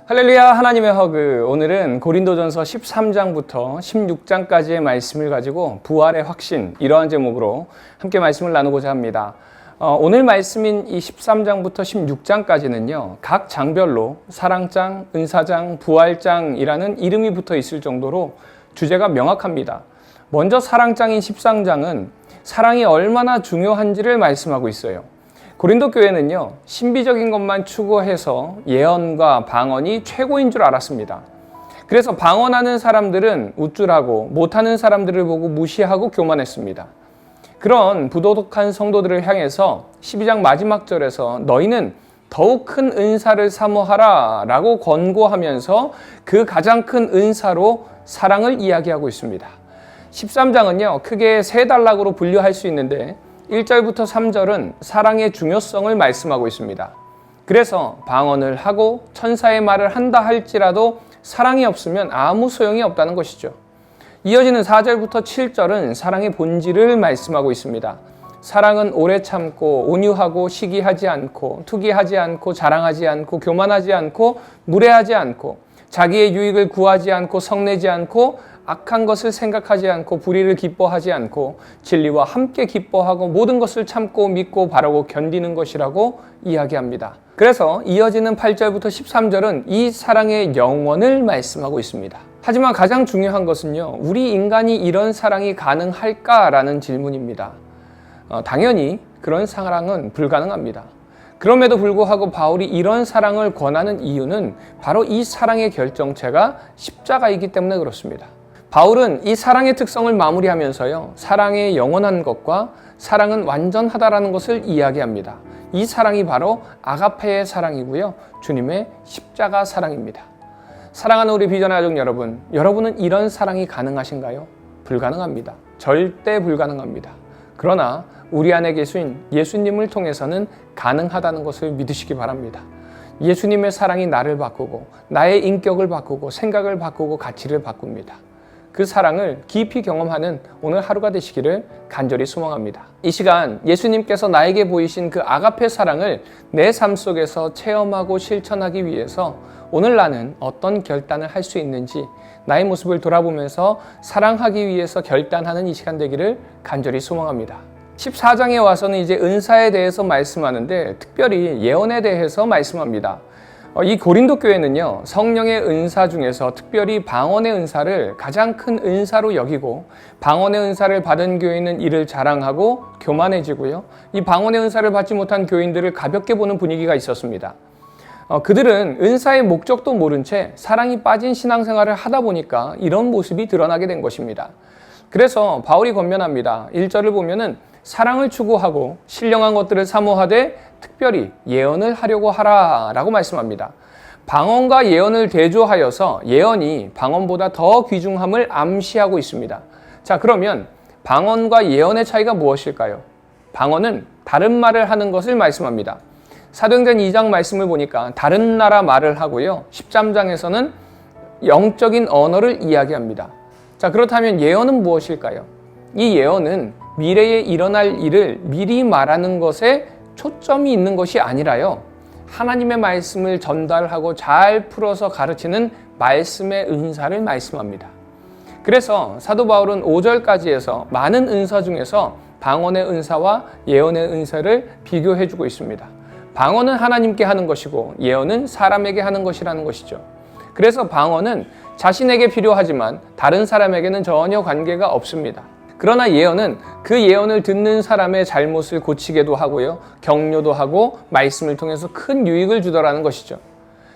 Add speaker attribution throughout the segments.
Speaker 1: 할렐루야, 하나님의 허그. 오늘은 고린도전서 13장부터 16장까지의 말씀을 가지고 부활의 확신, 이러한 제목으로 함께 말씀을 나누고자 합니다. 오늘 말씀인 이 13장부터 16장까지는요, 각 장별로 사랑장, 은사장, 부활장이라는 이름이 붙어 있을 정도로 주제가 명확합니다. 먼저 사랑장인 13장은 사랑이 얼마나 중요한지를 말씀하고 있어요. 고린도 교회는요, 신비적인 것만 추구해서 예언과 방언이 최고인 줄 알았습니다. 그래서 방언하는 사람들은 우쭐하고 못하는 사람들을 보고 무시하고 교만했습니다. 그런 부도덕한 성도들을 향해서 12장 마지막 절에서 너희는 더욱 큰 은사를 사모하라 라고 권고하면서 그 가장 큰 은사로 사랑을 이야기하고 있습니다. 13장은요, 크게 세 단락으로 분류할 수 있는데 1절부터 3절은 사랑의 중요성을 말씀하고 있습니다. 그래서 방언을 하고 천사의 말을 한다 할지라도 사랑이 없으면 아무 소용이 없다는 것이죠. 이어지는 4절부터 7절은 사랑의 본질을 말씀하고 있습니다. 사랑은 오래 참고 온유하고 시기하지 않고 투기하지 않고 자랑하지 않고 교만하지 않고 무례하지 않고 자기의 유익을 구하지 않고 성내지 않고 악한 것을 생각하지 않고 불의를 기뻐하지 않고 진리와 함께 기뻐하고 모든 것을 참고 믿고 바라고 견디는 것이라고 이야기합니다. 그래서 이어지는 8절부터 13절은 이 사랑의 영원을 말씀하고 있습니다. 하지만 가장 중요한 것은요, 우리 인간이 이런 사랑이 가능할까라는 질문입니다. 당연히 그런 사랑은 불가능합니다. 그럼에도 불구하고 바울이 이런 사랑을 권하는 이유는 바로 이 사랑의 결정체가 십자가이기 때문에 그렇습니다. 바울은 이 사랑의 특성을 마무리하면서요, 사랑의 영원한 것과 사랑은 완전하다라는 것을 이야기합니다. 이 사랑이 바로 아가페의 사랑이고요, 주님의 십자가 사랑입니다. 사랑하는 우리 비전 가족 여러분, 여러분은 이런 사랑이 가능하신가요? 불가능합니다. 절대 불가능합니다. 그러나 우리 안에 계신 예수님을 통해서는 가능하다는 것을 믿으시기 바랍니다. 예수님의 사랑이 나를 바꾸고 나의 인격을 바꾸고 생각을 바꾸고 가치를 바꿉니다. 그 사랑을 깊이 경험하는 오늘 하루가 되시기를 간절히 소망합니다. 이 시간 예수님께서 나에게 보이신 그 아가페 사랑을 내 삶 속에서 체험하고 실천하기 위해서 오늘 나는 어떤 결단을 할 수 있는지 나의 모습을 돌아보면서 사랑하기 위해서 결단하는 이 시간 되기를 간절히 소망합니다. 14장에 와서는 이제 은사에 대해서 말씀하는데 특별히 예언에 대해서 말씀합니다. 이 고린도 교회는요, 성령의 은사 중에서 특별히 방언의 은사를 가장 큰 은사로 여기고 방언의 은사를 받은 교회는 이를 자랑하고 교만해지고요, 이 방언의 은사를 받지 못한 교인들을 가볍게 보는 분위기가 있었습니다. 그들은 은사의 목적도 모른 채 사랑이 빠진 신앙생활을 하다 보니까 이런 모습이 드러나게 된 것입니다. 그래서 바울이 권면합니다. 1절을 보면은 사랑을 추구하고 신령한 것들을 사모하되 특별히 예언을 하려고 하라 라고 말씀합니다. 방언과 예언을 대조하여서 예언이 방언보다 더 귀중함을 암시하고 있습니다. 자, 그러면 방언과 예언의 차이가 무엇일까요? 방언은 다른 말을 하는 것을 말씀합니다. 사도행전 2장 말씀을 보니까 다른 나라 말을 하고요, 13장에서는 영적인 언어를 이야기합니다. 자, 그렇다면 예언은 무엇일까요? 이 예언은 미래에 일어날 일을 미리 말하는 것에 초점이 있는 것이 아니라요, 하나님의 말씀을 전달하고 잘 풀어서 가르치는 말씀의 은사를 말씀합니다. 그래서 사도 바울은 5절까지 해서 많은 은사 중에서 방언의 은사와 예언의 은사를 비교해주고 있습니다. 방언은 하나님께 하는 것이고 예언은 사람에게 하는 것이라는 것이죠. 그래서 방언은 자신에게 필요하지만 다른 사람에게는 전혀 관계가 없습니다. 그러나 예언은 그 예언을 듣는 사람의 잘못을 고치게도 하고요, 격려도 하고 말씀을 통해서 큰 유익을 주더라는 것이죠.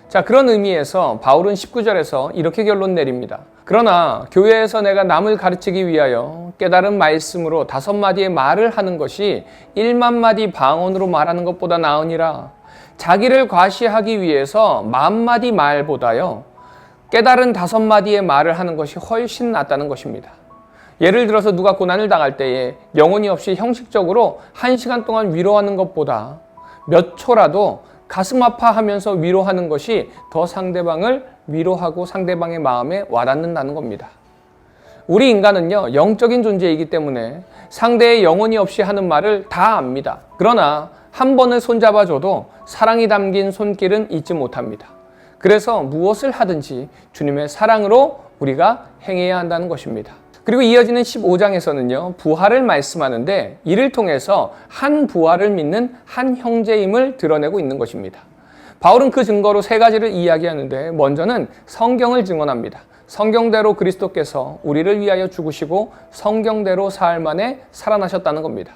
Speaker 1: 자, 그런 의미에서 바울은 19절에서 이렇게 결론 내립니다. 그러나 교회에서 내가 남을 가르치기 위하여 깨달은 말씀으로 5마디의 말을 하는 것이 1만 마디 방언으로 말하는 것보다 나으니라. 자기를 과시하기 위해서 10,000마디 말보다요, 깨달은 5마디의 말을 하는 것이 훨씬 낫다는 것입니다. 예를 들어서 누가 고난을 당할 때에 영혼이 없이 형식적으로 1시간 동안 위로하는 것보다 몇 초라도 가슴 아파하면서 위로하는 것이 더 상대방을 위로하고 상대방의 마음에 와닿는다는 겁니다. 우리 인간은요, 영적인 존재이기 때문에 상대의 영혼이 없이 하는 말을 다 압니다. 그러나 한 번을 손잡아줘도 사랑이 담긴 손길은 잊지 못합니다. 그래서 무엇을 하든지 주님의 사랑으로 우리가 행해야 한다는 것입니다. 그리고 이어지는 15장에서는요, 부활을 말씀하는데 이를 통해서 한 부활을 믿는 한 형제임을 드러내고 있는 것입니다. 바울은 그 증거로 세 가지를 이야기하는데 먼저는 성경을 증언합니다. 성경대로 그리스도께서 우리를 위하여 죽으시고 성경대로 사흘 만에 살아나셨다는 겁니다.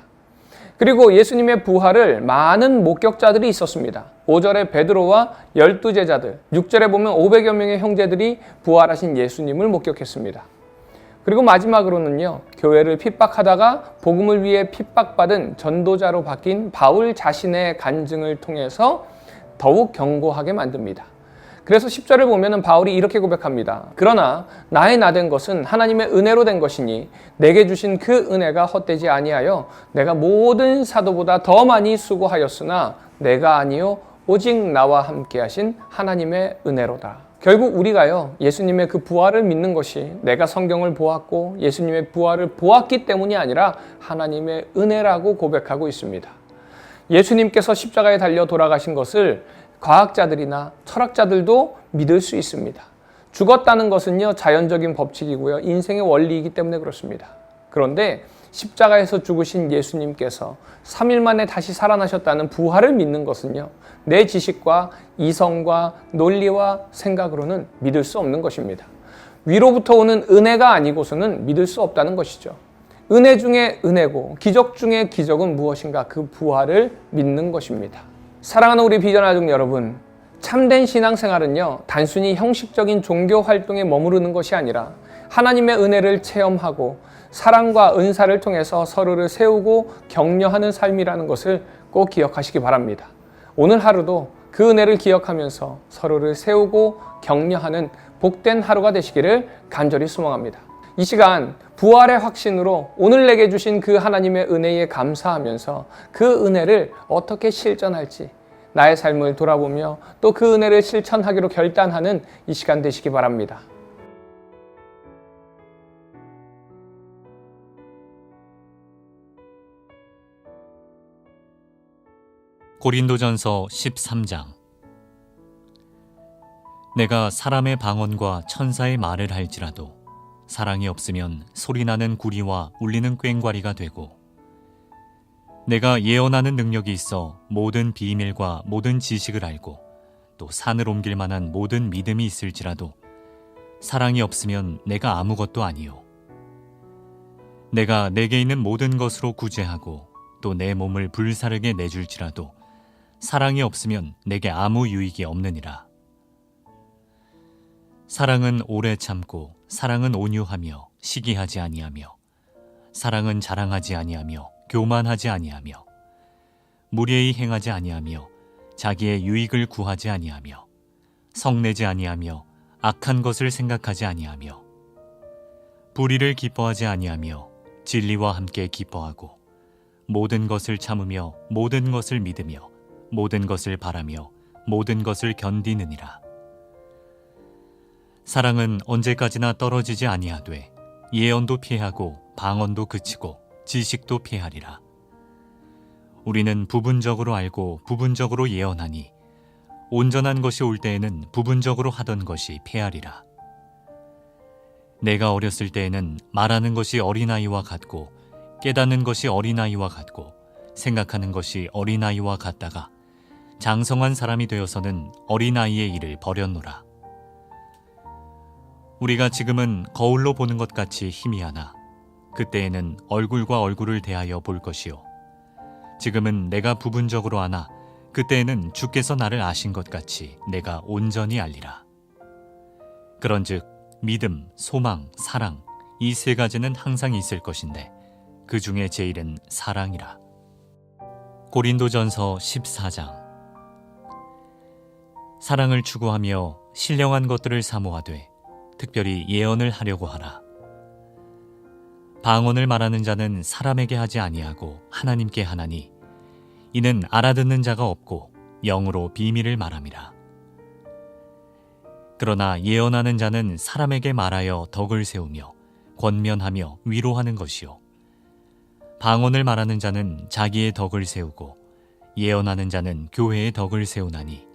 Speaker 1: 그리고 예수님의 부활을 많은 목격자들이 있었습니다. 5절에 베드로와 12제자들, 6절에 보면 500여 명의 형제들이 부활하신 예수님을 목격했습니다. 그리고 마지막으로는요, 교회를 핍박하다가 복음을 위해 핍박받은 전도자로 바뀐 바울 자신의 간증을 통해서 더욱 견고하게 만듭니다. 그래서 10절을 보면 바울이 이렇게 고백합니다. 그러나 나의 나된 것은 하나님의 은혜로 된 것이니 내게 주신 그 은혜가 헛되지 아니하여 내가 모든 사도보다 더 많이 수고하였으나 내가 아니요 오직 나와 함께 하신 하나님의 은혜로다. 결국 우리가요, 예수님의 그 부활을 믿는 것이 내가 성경을 보았고 예수님의 부활을 보았기 때문이 아니라 하나님의 은혜라고 고백하고 있습니다. 예수님께서 십자가에 달려 돌아가신 것을 과학자들이나 철학자들도 믿을 수 있습니다. 죽었다는 것은요, 자연적인 법칙이고요, 인생의 원리이기 때문에 그렇습니다. 그런데 십자가에서 죽으신 예수님께서 3일 만에 다시 살아나셨다는 부활을 믿는 것은요, 내 지식과 이성과 논리와 생각으로는 믿을 수 없는 것입니다. 위로부터 오는 은혜가 아니고서는 믿을 수 없다는 것이죠. 은혜 중에 은혜고 기적 중에 기적은 무엇인가? 그 부활을 믿는 것입니다. 사랑하는 우리 비전 가족 여러분, 참된 신앙생활은요, 단순히 형식적인 종교 활동에 머무르는 것이 아니라 하나님의 은혜를 체험하고 사랑과 은사를 통해서 서로를 세우고 격려하는 삶이라는 것을 꼭 기억하시기 바랍니다. 오늘 하루도 그 은혜를 기억하면서 서로를 세우고 격려하는 복된 하루가 되시기를 간절히 소망합니다. 이 시간 부활의 확신으로 오늘 내게 주신 그 하나님의 은혜에 감사하면서 그 은혜를 어떻게 실천할지 나의 삶을 돌아보며 또 그 은혜를 실천하기로 결단하는 이 시간 되시기 바랍니다.
Speaker 2: 고린도전서 13장. 내가 사람의 방언과 천사의 말을 할지라도 사랑이 없으면 소리나는 구리와 울리는 꽹과리가 되고, 내가 예언하는 능력이 있어 모든 비밀과 모든 지식을 알고 또 산을 옮길 만한 모든 믿음이 있을지라도 사랑이 없으면 내가 아무것도 아니요. 내가 내게 있는 모든 것으로 구제하고 또 내 몸을 불사르게 내줄지라도 사랑이 없으면 내게 아무 유익이 없느니라. 사랑은 오래 참고 사랑은 온유하며 시기하지 아니하며 사랑은 자랑하지 아니하며 교만하지 아니하며 무례히 행하지 아니하며 자기의 유익을 구하지 아니하며 성내지 아니하며 악한 것을 생각하지 아니하며 불의를 기뻐하지 아니하며 진리와 함께 기뻐하고 모든 것을 참으며 모든 것을 믿으며 모든 것을 바라며 모든 것을 견디느니라. 사랑은 언제까지나 떨어지지 아니하되 예언도 피하고 방언도 그치고 지식도 피하리라. 우리는 부분적으로 알고 부분적으로 예언하니 온전한 것이 올 때에는 부분적으로 하던 것이 패하리라. 내가 어렸을 때에는 말하는 것이 어린아이와 같고 깨닫는 것이 어린아이와 같고 생각하는 것이 어린아이와 같다가 장성한 사람이 되어서는 어린아이의 일을 버렸노라. 우리가 지금은 거울로 보는 것 같이 희미하나 그때에는 얼굴과 얼굴을 대하여 볼 것이요. 지금은 내가 부분적으로 아나 그때에는 주께서 나를 아신 것 같이 내가 온전히 알리라. 그런즉 믿음, 소망, 사랑 이 세 가지는 항상 있을 것인데 그 중에 제일은 사랑이라. 고린도전서 14장. 사랑을 추구하며 신령한 것들을 사모하되 특별히 예언을 하려고 하라. 방언을 말하는 자는 사람에게 하지 아니하고 하나님께 하나니 이는 알아듣는 자가 없고 영으로 비밀을 말함이라. 그러나 예언하는 자는 사람에게 말하여 덕을 세우며 권면하며 위로하는 것이요. 방언을 말하는 자는 자기의 덕을 세우고 예언하는 자는 교회의 덕을 세우나니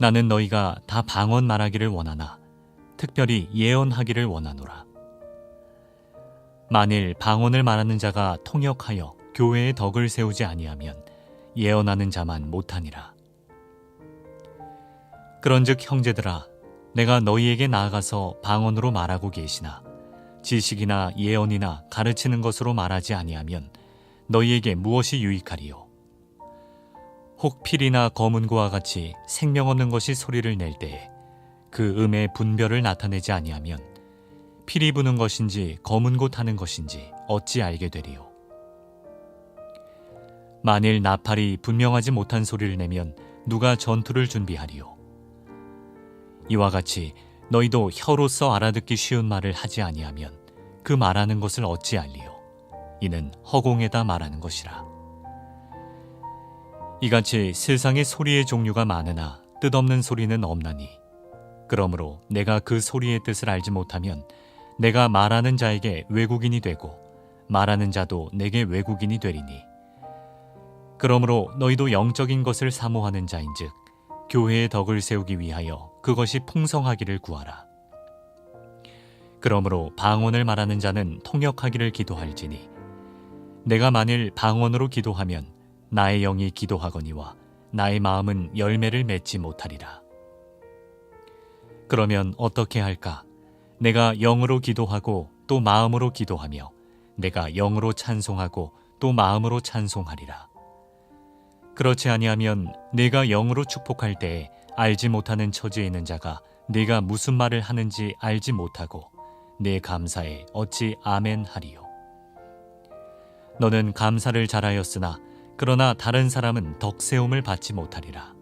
Speaker 2: 나는 너희가 다 방언 말하기를 원하나 특별히 예언하기를 원하노라. 만일 방언을 말하는 자가 통역하여 교회의 덕을 세우지 아니하면 예언하는 자만 못하니라. 그런즉 형제들아, 내가 너희에게 나아가서 방언으로 말하고 계시나 지식이나 예언이나 가르치는 것으로 말하지 아니하면 너희에게 무엇이 유익하리요? 혹 필이나 검은고와 같이 생명 없는 것이 소리를 낼 때에 그 음의 분별을 나타내지 아니하면 필이 부는 것인지 검은고 타는 것인지 어찌 알게 되리요? 만일 나팔이 분명하지 못한 소리를 내면 누가 전투를 준비하리요? 이와 같이 너희도 혀로서 알아듣기 쉬운 말을 하지 아니하면 그 말하는 것을 어찌 알리요? 이는 허공에다 말하는 것이라. 이같이 세상에 소리의 종류가 많으나 뜻없는 소리는 없나니 그러므로 내가 그 소리의 뜻을 알지 못하면 내가 말하는 자에게 외국인이 되고 말하는 자도 내게 외국인이 되리니 그러므로 너희도 영적인 것을 사모하는 자인즉 교회의 덕을 세우기 위하여 그것이 풍성하기를 구하라. 그러므로 방언을 말하는 자는 통역하기를 기도할지니 내가 만일 방언으로 기도하면 나의 영이 기도하거니와 나의 마음은 열매를 맺지 못하리라. 그러면 어떻게 할까? 내가 영으로 기도하고 또 마음으로 기도하며 내가 영으로 찬송하고 또 마음으로 찬송하리라. 그렇지 아니하면 내가 영으로 축복할 때에 알지 못하는 처지에 있는 자가 내가 무슨 말을 하는지 알지 못하고 내 감사에 어찌 아멘 하리요? 너는 감사를 잘하였으나 그러나 다른 사람은 덕세움을 받지 못하리라.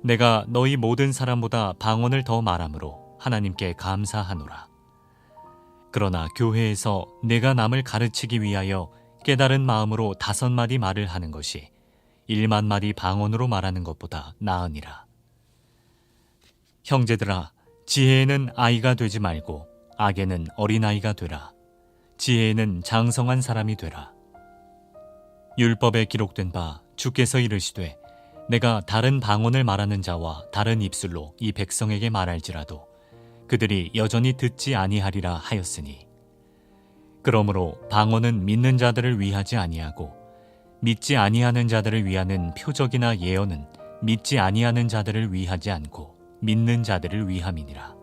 Speaker 2: 내가 너희 모든 사람보다 방언을 더 말함으로 하나님께 감사하노라. 그러나 교회에서 내가 남을 가르치기 위하여 깨달은 마음으로 5마디 말을 하는 것이 1만 마디 방언으로 말하는 것보다 나으니라. 형제들아, 지혜에는 아이가 되지 말고 악에는 어린아이가 되라. 지혜에는 장성한 사람이 되라. 율법에 기록된 바 주께서 이르시되 내가 다른 방언을 말하는 자와 다른 입술로 이 백성에게 말할지라도 그들이 여전히 듣지 아니하리라 하였으니 그러므로 방언은 믿는 자들을 위하지 아니하고 믿지 아니하는 자들을 위하는 표적이나 예언은 믿지 아니하는 자들을 위하지 않고 믿는 자들을 위함이니라.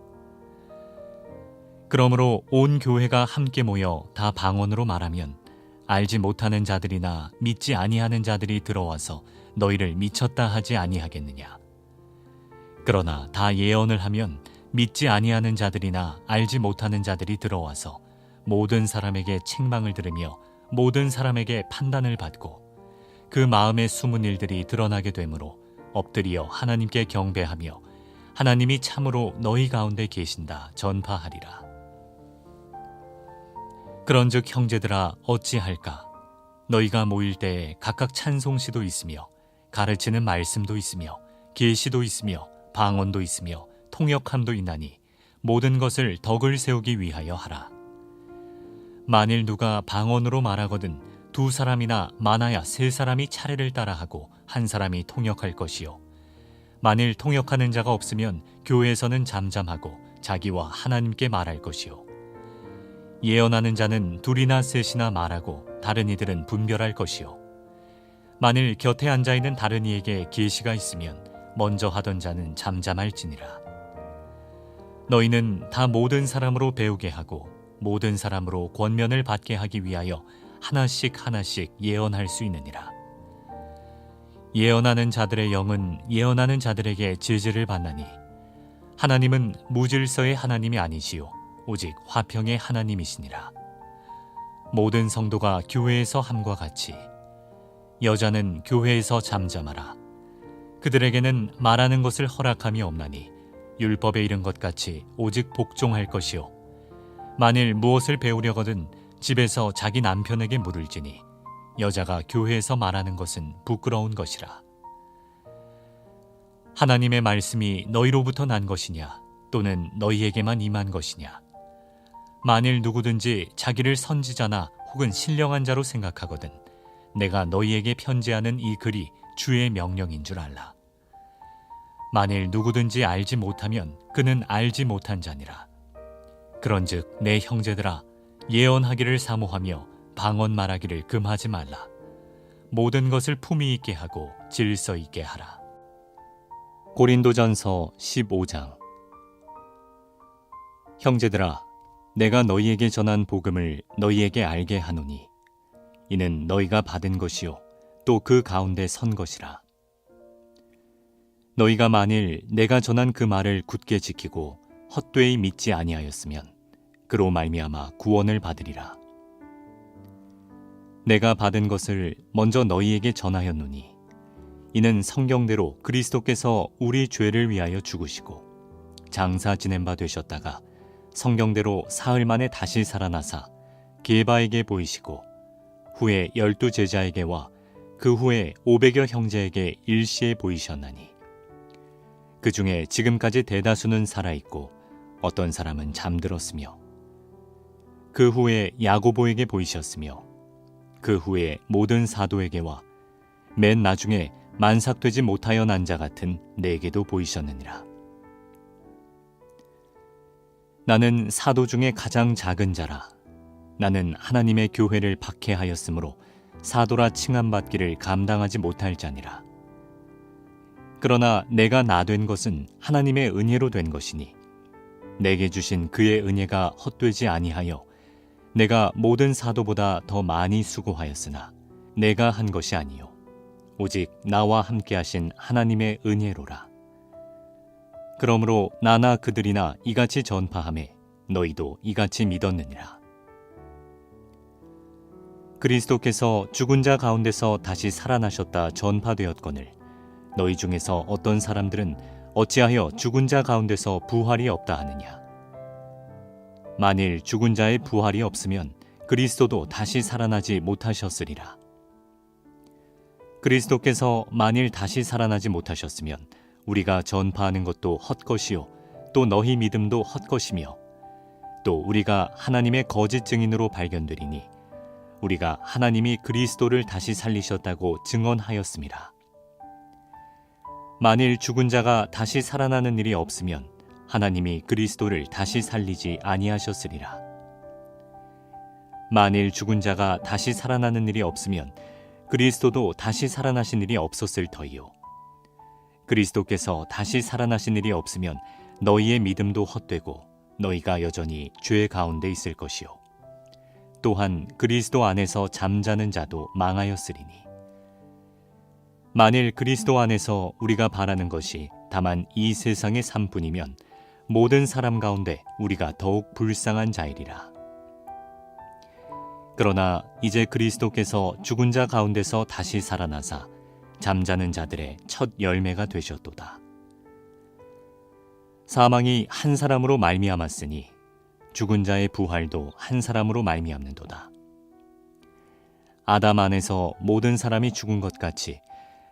Speaker 2: 그러므로 온 교회가 함께 모여 다 방언으로 말하면 알지 못하는 자들이나 믿지 아니하는 자들이 들어와서 너희를 미쳤다 하지 아니하겠느냐. 그러나 다 예언을 하면 믿지 아니하는 자들이나 알지 못하는 자들이 들어와서 모든 사람에게 책망을 들으며 모든 사람에게 판단을 받고 그 마음의 숨은 일들이 드러나게 되므로 엎드려 하나님께 경배하며 하나님이 참으로 너희 가운데 계신다 전파하리라. 그런즉 형제들아 어찌할까? 너희가 모일 때에 각각 찬송시도 있으며 가르치는 말씀도 있으며 계시도 있으며 방언도 있으며 통역함도 있나니 모든 것을 덕을 세우기 위하여 하라. 만일 누가 방언으로 말하거든 2사람이나 많아야 3사람이 차례를 따라하고 1사람이 통역할 것이요. 만일 통역하는 자가 없으면 교회에서는 잠잠하고 자기와 하나님께 말할 것이요. 예언하는 자는 2이나 3이나 말하고 다른 이들은 분별할 것이요. 만일 곁에 앉아있는 다른 이에게 계시가 있으면 먼저 하던 자는 잠잠할지니라. 너희는 다 모든 사람으로 배우게 하고 모든 사람으로 권면을 받게 하기 위하여 하나씩 하나씩 예언할 수 있느니라. 예언하는 자들의 영은 예언하는 자들에게 지지를 받나니 하나님은 무질서의 하나님이 아니시요 오직 화평의 하나님이시니라. 모든 성도가 교회에서 함과 같이 여자는 교회에서 잠잠하라. 그들에게는 말하는 것을 허락함이 없나니 율법에 이른 것 같이 오직 복종할 것이요. 만일 무엇을 배우려거든 집에서 자기 남편에게 물을지니 여자가 교회에서 말하는 것은 부끄러운 것이라. 하나님의 말씀이 너희로부터 난 것이냐 또는 너희에게만 임한 것이냐. 만일 누구든지 자기를 선지자나 혹은 신령한 자로 생각하거든 내가 너희에게 편지하는 이 글이 주의 명령인 줄 알라. 만일 누구든지 알지 못하면 그는 알지 못한 자니라. 그런즉 내 형제들아, 예언하기를 사모하며 방언 말하기를 금하지 말라. 모든 것을 품위 있게 하고 질서 있게 하라. 고린도전서 15장. 형제들아, 내가 너희에게 전한 복음을 너희에게 알게 하노니 이는 너희가 받은 것이요 또 그 가운데 선 것이라. 너희가 만일 내가 전한 그 말을 굳게 지키고 헛되이 믿지 아니하였으면 그로 말미암아 구원을 받으리라. 내가 받은 것을 먼저 너희에게 전하였노니 이는 성경대로 그리스도께서 우리 죄를 위하여 죽으시고 장사 지낸 바 되셨다가 성경대로 사흘 만에 다시 살아나사 게바에게 보이시고 후에 12 제자에게와 그 후에 500여 형제에게 일시에 보이셨나니 그 중에 지금까지 대다수는 살아있고 어떤 사람은 잠들었으며 그 후에 야고보에게 보이셨으며 그 후에 모든 사도에게와 맨 나중에 만삭되지 못하여 난 자 같은 내게도 보이셨느니라. 나는 사도 중에 가장 작은 자라. 나는 하나님의 교회를 박해하였으므로 사도라 칭함받기를 감당하지 못할 자니라. 그러나 내가 나 된 것은 하나님의 은혜로 된 것이니 내게 주신 그의 은혜가 헛되지 아니하여 내가 모든 사도보다 더 많이 수고하였으나 내가 한 것이 아니요 오직 나와 함께 하신 하나님의 은혜로라. 그러므로 나나 그들이나 이같이 전파하매 너희도 이같이 믿었느니라. 그리스도께서 죽은 자 가운데서 다시 살아나셨다 전파되었거늘 너희 중에서 어떤 사람들은 어찌하여 죽은 자 가운데서 부활이 없다 하느냐. 만일 죽은 자의 부활이 없으면 그리스도도 다시 살아나지 못하셨으리라. 그리스도께서 만일 다시 살아나지 못하셨으면 우리가 전파하는 것도 헛것이요 또 너희 믿음도 헛것이며 또 우리가 하나님의 거짓 증인으로 발견되리니 우리가 하나님이 그리스도를 다시 살리셨다고 증언하였음이라. 만일 죽은 자가 다시 살아나는 일이 없으면 하나님이 그리스도를 다시 살리지 아니하셨으리라. 만일 죽은 자가 다시 살아나는 일이 없으면 그리스도도 다시 살아나신 일이 없었을 터이요 그리스도께서 다시 살아나신 일이 없으면 너희의 믿음도 헛되고 너희가 여전히 죄 가운데 있을 것이요 또한 그리스도 안에서 잠자는 자도 망하였으리니 만일 그리스도 안에서 우리가 바라는 것이 다만 이 세상의 삶뿐이면 모든 사람 가운데 우리가 더욱 불쌍한 자이리라. 그러나 이제 그리스도께서 죽은 자 가운데서 다시 살아나사 잠자는 자들의 첫 열매가 되셨도다. 사망이 한 사람으로 말미암았으니 죽은 자의 부활도 한 사람으로 말미암는도다. 아담 안에서 모든 사람이 죽은 것 같이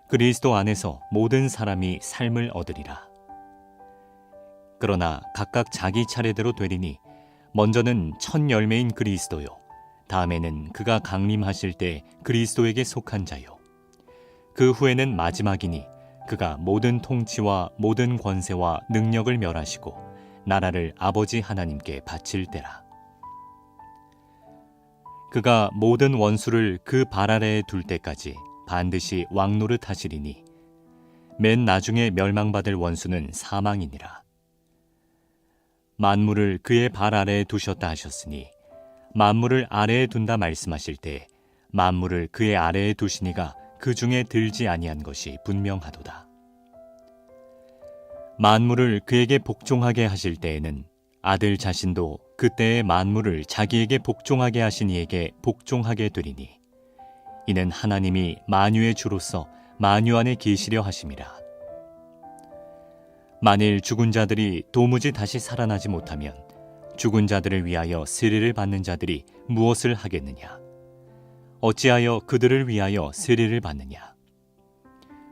Speaker 2: 그리스도 안에서 모든 사람이 삶을 얻으리라. 그러나 각각 자기 차례대로 되리니 먼저는 첫 열매인 그리스도요 다음에는 그가 강림하실 때 그리스도에게 속한 자요 그 후에는 마지막이니 그가 모든 통치와 모든 권세와 능력을 멸하시고 나라를 아버지 하나님께 바칠 때라. 그가 모든 원수를 그 발 아래에 둘 때까지 반드시 왕노릇 하시리니 맨 나중에 멸망받을 원수는 사망이니라. 만물을 그의 발 아래에 두셨다 하셨으니 만물을 아래에 둔다 말씀하실 때 만물을 그의 아래에 두시니가 그 중에 들지 아니한 것이 분명하도다. 만물을 그에게 복종하게 하실 때에는 아들 자신도 그때의 만물을 자기에게 복종하게 하신 이에게 복종하게 되리니 이는 하나님이 만유의 주로서 만유 안에 계시려 하심이라. 만일 죽은 자들이 도무지 다시 살아나지 못하면 죽은 자들을 위하여 세례를 받는 자들이 무엇을 하겠느냐? 어찌하여 그들을 위하여 세례를 받느냐?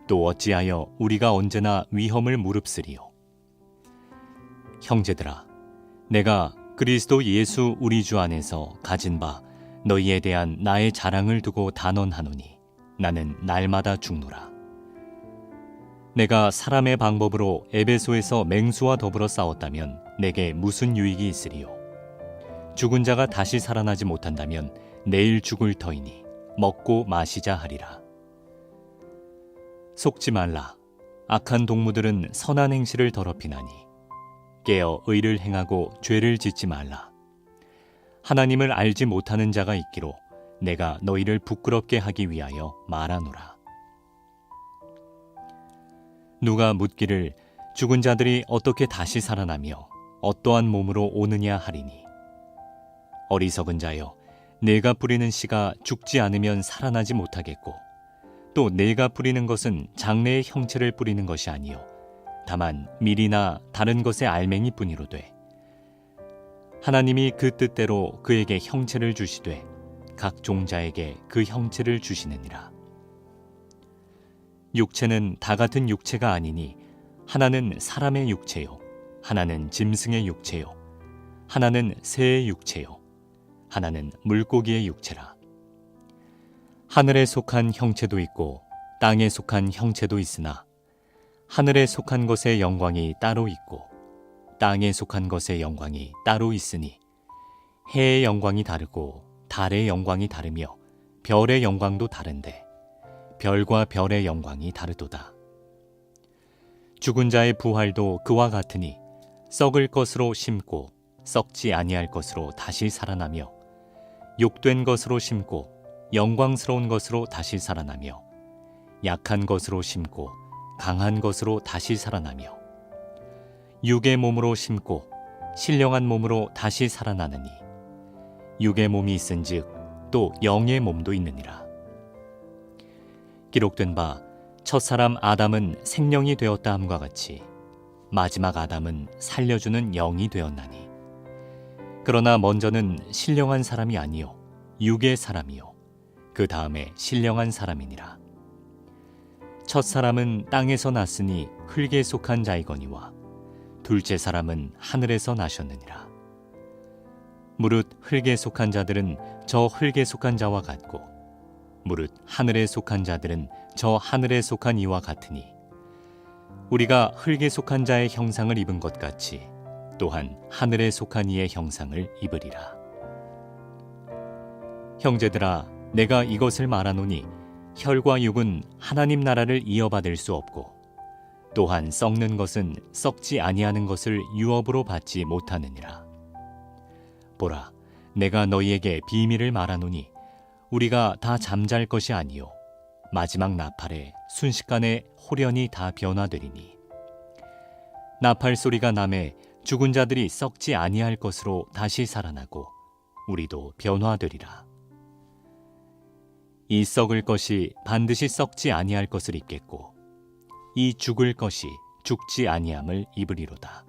Speaker 2: 또 어찌하여 우리가 언제나 위험을 무릅쓰리요? 형제들아, 내가 그리스도 예수 우리 주 안에서 가진 바 너희에 대한 나의 자랑을 두고 단언하노니 나는 날마다 죽노라. 내가 사람의 방법으로 에베소에서 맹수와 더불어 싸웠다면 내게 무슨 유익이 있으리요? 죽은 자가 다시 살아나지 못한다면 내일 죽을 터이니 먹고 마시자 하리라. 속지 말라. 악한 동무들은 선한 행실을 더럽히나니 깨어 의를 행하고 죄를 짓지 말라. 하나님을 알지 못하는 자가 있기로 내가 너희를 부끄럽게 하기 위하여 말하노라. 누가 묻기를 죽은 자들이 어떻게 다시 살아나며 어떠한 몸으로 오느냐 하리니 어리석은 자여, 내가 뿌리는 씨가 죽지 않으면 살아나지 못하겠고 또 내가 뿌리는 것은 장래의 형체를 뿌리는 것이 아니요 다만 밀이나 다른 것의 알맹이 뿐이로되 하나님이 그 뜻대로 그에게 형체를 주시되 각 종자에게 그 형체를 주시느니라. 육체는 다 같은 육체가 아니니 하나는 사람의 육체요 하나는 짐승의 육체요 하나는 새의 육체요 하나는 물고기의 육체라. 하늘에 속한 형체도 있고 땅에 속한 형체도 있으나 하늘에 속한 것의 영광이 따로 있고 땅에 속한 것의 영광이 따로 있으니 해의 영광이 다르고 달의 영광이 다르며 별의 영광도 다른데 별과 별의 영광이 다르도다. 죽은 자의 부활도 그와 같으니 썩을 것으로 심고 썩지 아니할 것으로 다시 살아나며 욕된 것으로 심고 영광스러운 것으로 다시 살아나며 약한 것으로 심고 강한 것으로 다시 살아나며 육의 몸으로 심고 신령한 몸으로 다시 살아나느니 육의 몸이 있은즉 또 영의 몸도 있느니라. 기록된 바 첫사람 아담은 생명이 되었다 함과 같이 마지막 아담은 살려주는 영이 되었나니 그러나 먼저는 신령한 사람이 아니요 육의 사람이요 그 다음에 신령한 사람이니라. 첫사람은 땅에서 났으니 흙에 속한 자이거니와 둘째 사람은 하늘에서 나셨느니라. 무릇 흙에 속한 자들은 저 흙에 속한 자와 같고 무릇 하늘에 속한 자들은 저 하늘에 속한 이와 같으니 우리가 흙에 속한 자의 형상을 입은 것 같이 또한 하늘에 속한 이의 형상을 입으리라. 형제들아, 내가 이것을 말하노니 혈과 육은 하나님 나라를 이어받을 수 없고 또한 썩는 것은 썩지 아니하는 것을 유업으로 받지 못하느니라. 보라, 내가 너희에게 비밀을 말하노니 우리가 다 잠잘 것이 아니요 마지막 나팔에 순식간에 홀연히 다 변화되리니 나팔 소리가 나매 죽은 자들이 썩지 아니할 것으로 다시 살아나고 우리도 변화되리라. 이 썩을 것이 반드시 썩지 아니할 것을 입겠고 이 죽을 것이 죽지 아니함을 입으리로다.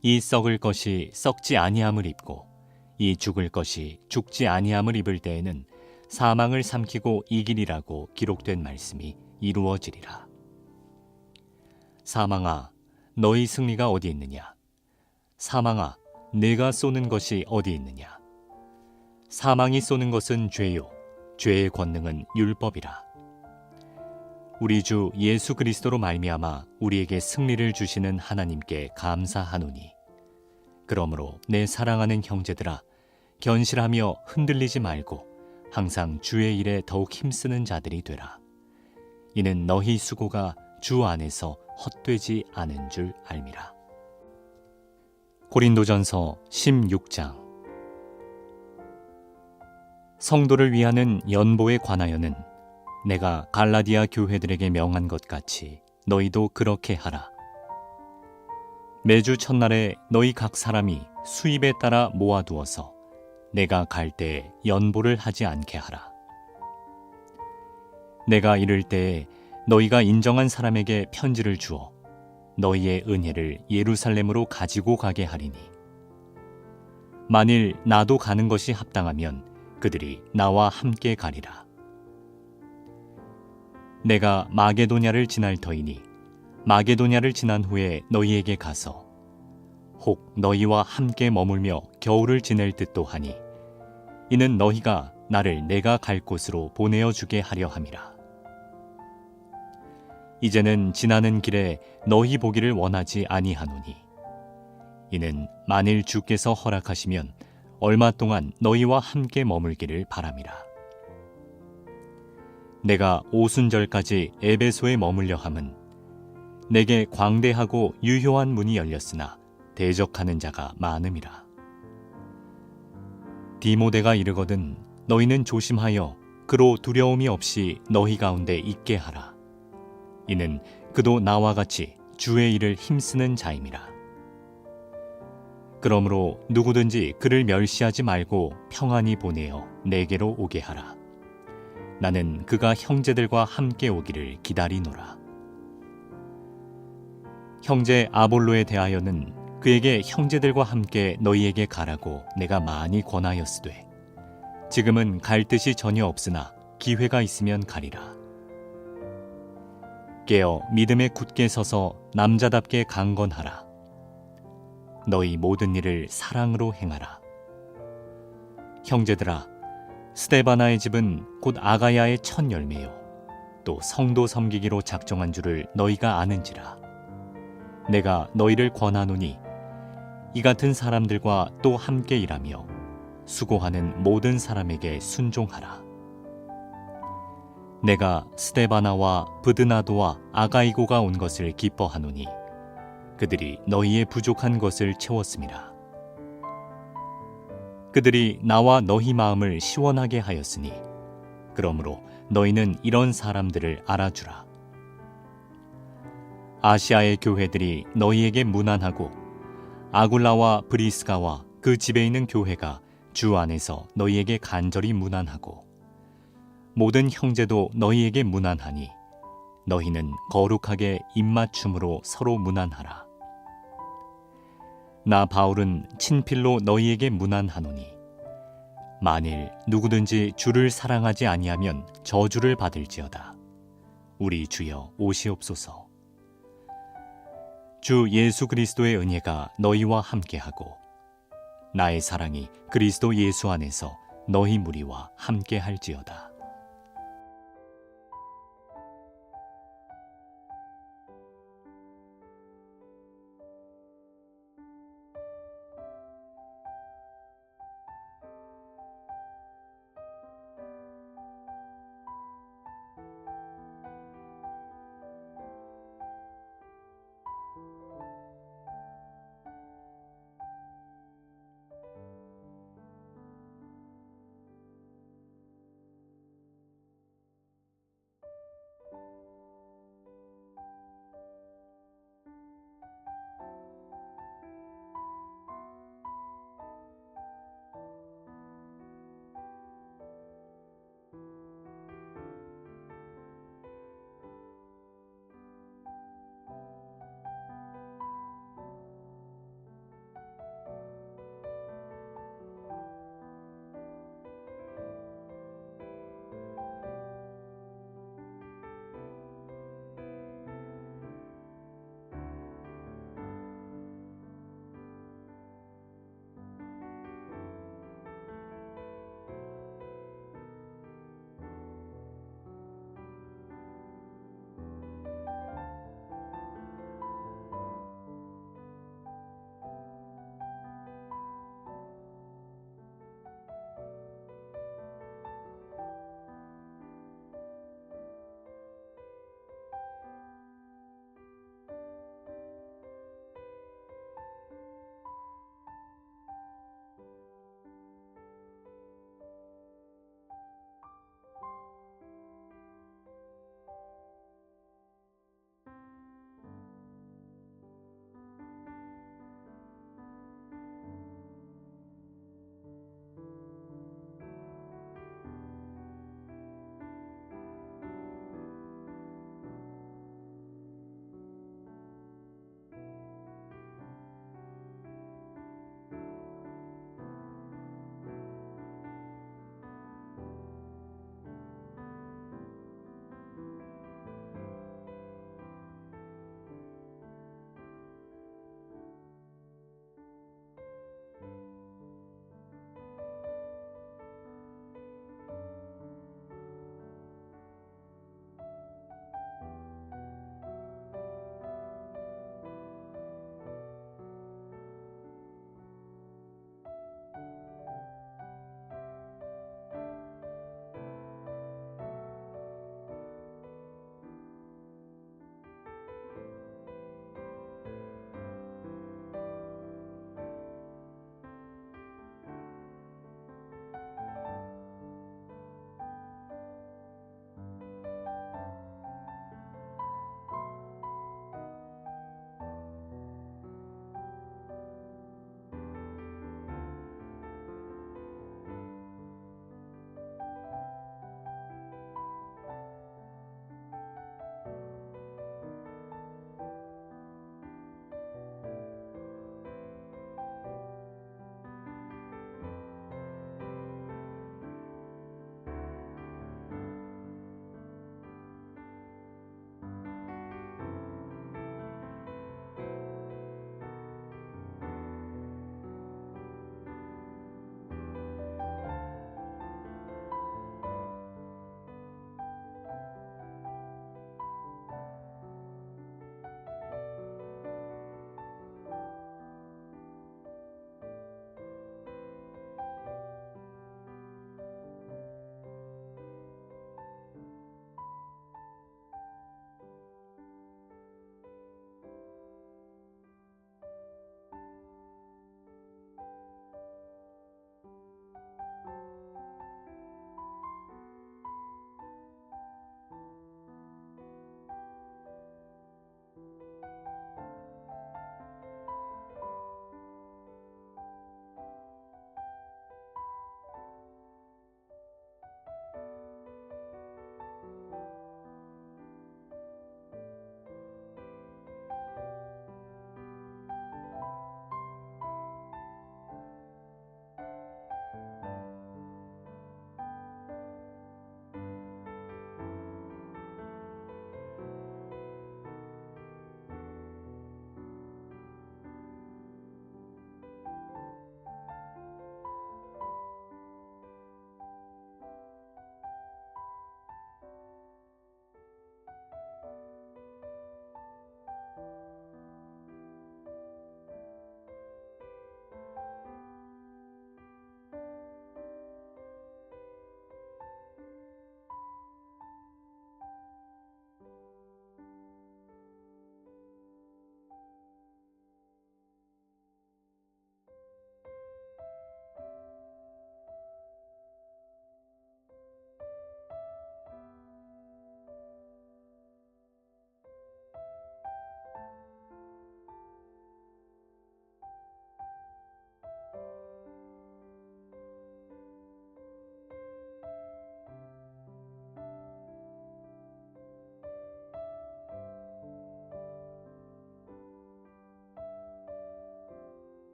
Speaker 2: 이 썩을 것이 썩지 아니함을 입고 이 죽을 것이 죽지 아니함을 입을 때에는 사망을 삼키고 이기리라고 기록된 말씀이 이루어지리라. 사망아, 너희 승리가 어디 있느냐? 사망아, 내가 쏘는 것이 어디 있느냐? 사망이 쏘는 것은 죄요 죄의 권능은 율법이라. 우리 주 예수 그리스도로 말미암아 우리에게 승리를 주시는 하나님께 감사하노니 그러므로 내 사랑하는 형제들아, 견실하며 흔들리지 말고 항상 주의 일에 더욱 힘쓰는 자들이 되라. 이는 너희 수고가 주 안에서 헛되지 않은 줄 알미라. 고린도전서 16장. 성도를 위하는 연보에 관하여는 내가 갈라디아 교회들에게 명한 것 같이 너희도 그렇게 하라. 매주 첫날에 너희 각 사람이 수입에 따라 모아두어서 내가 갈 때에 연보를 하지 않게 하라. 내가 이를 때에 너희가 인정한 사람에게 편지를 주어 너희의 은혜를 예루살렘으로 가지고 가게 하리니 만일 나도 가는 것이 합당하면 그들이 나와 함께 가리라. 내가 마게도냐를 지날 터이니 마게도냐를 지난 후에 너희에게 가서 혹 너희와 함께 머물며 겨울을 지낼 듯도 하니 이는 너희가 나를 내가 갈 곳으로 보내어 주게 하려 함이라. 이제는 지나는 길에 너희 보기를 원하지 아니하노니 이는 만일 주께서 허락하시면 얼마 동안 너희와 함께 머물기를 바람이라. 내가 오순절까지 에베소에 머물려 함은 내게 광대하고 유효한 문이 열렸으나 대적하는 자가 많음이라. 디모데가 이르거든 너희는 조심하여 그로 두려움이 없이 너희 가운데 있게 하라. 이는 그도 나와 같이 주의 일을 힘쓰는 자임이라. 그러므로 누구든지 그를 멸시하지 말고 평안히 보내어 내게로 오게 하라. 나는 그가 형제들과 함께 오기를 기다리노라. 형제 아볼로에 대하여는 그에게 형제들과 함께 너희에게 가라고 내가 많이 권하였으되 지금은 갈 뜻이 전혀 없으나 기회가 있으면 가리라. 깨어 믿음에 굳게 서서 남자답게 강건하라. 너희 모든 일을 사랑으로 행하라. 형제들아, 스데바나의 집은 곧 아가야의 첫 열매요 또 성도 섬기기로 작정한 줄을 너희가 아는지라. 내가 너희를 권하노니 이 같은 사람들과 또 함께 일하며 수고하는 모든 사람에게 순종하라. 내가 스데바나와 브드나도와 아가이고가 온 것을 기뻐하노니 그들이 너희의 부족한 것을 채웠음이라. 그들이 나와 너희 마음을 시원하게 하였으니 그러므로 너희는 이런 사람들을 알아주라. 아시아의 교회들이 너희에게 문안하고 아굴라와 브리스가와 그 집에 있는 교회가 주 안에서 너희에게 간절히 문안하고 모든 형제도 너희에게 문안하니 너희는 거룩하게 입맞춤으로 서로 문안하라. 나 바울은 친필로 너희에게 문안하노니 만일 누구든지 주를 사랑하지 아니하면 저주를 받을지어다. 우리 주여 오시옵소서. 주 예수 그리스도의 은혜가 너희와 함께하고 나의 사랑이 그리스도 예수 안에서 너희 무리와 함께할지어다.